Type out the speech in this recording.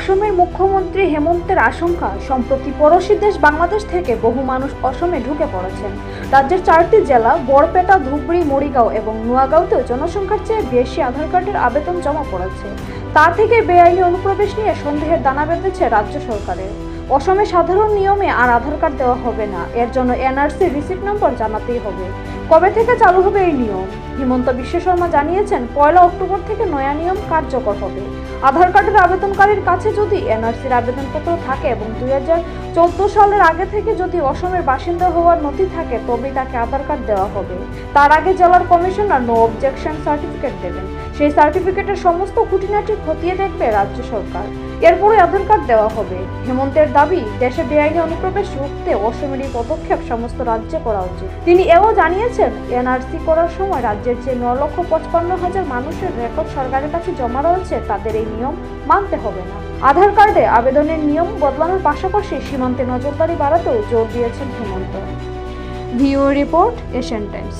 অসমের মুখ্যমন্ত্রী হেমন্তের আশঙ্কা, সম্প্রতি পড়শি দেশ বাংলাদেশ থেকে বহু মানুষ অসমে ঢুকে পড়েছেন। রাজ্যের 4টি জেলা বরপেটা, ধুবড়ী, মরিগাঁও এবং নোয়াগাঁওতেও জনসংখ্যার চেয়ে বেশি আধার কার্ডের আবেদন জমা পড়েছে। তা থেকে বেআইনি অনুপ্রবেশ নিয়ে সন্দেহের দানা বেঁধেছে রাজ্য সরকারের। অসমে সাধারণ নিয়মে আর আধার কার্ড দেওয়া হবে না, এর জন্য এনআরসি রিসিট নম্বর জানাতেই হবে। কবে থেকে চালু হবে এই নিয়ম? হিমন্ত বিশ্ব শর্মা জানিয়েছেন, 1 অক্টোবর থেকে নয়া নিয়ম কার্যকর হবে। আধার কার্ডের আবেদনকারীর কাছে যদি এনআরসির আবেদনপত্র থাকে এবং 2014 সালের আগে থেকে যদি অসমের বাসিন্দা হওয়ার নথি থাকে, তবেই তাকে আধার কার্ড দেওয়া হবে। তার আগে জেলার কমিশনার নো অবজেকশন সার্টিফিকেট দেবেন। সেই সার্টিফিকেটের সমস্ত খুঁটিনাটি খতিয়ে দেখবে রাজ্য সরকার, এরপরে আধার কার্ড দেওয়া হবে। হেমন্তের দাবি, দেশে বেআইনি অনুপ্রবেশ রুখতে অসমের এই পদক্ষেপ সমস্ত রাজ্যে করা উচিত। তিনি এও জানিয়েছেন, এনআরসি করার সময় রাজ্যের যে 9,55,000 মানুষের রেকর্ড সরকারের কাছে জমা রয়েছে, তাদের এই নিয়ম মানতে হবে না। আধার কার্ডে আবেদনের নিয়ম বদলানোর পাশাপাশি সীমান্তে নজরদারি বাড়াতেও জোর দিয়েছেন হেমন্ত। ভিও রিপোর্ট, এশিয়ান টাইমস।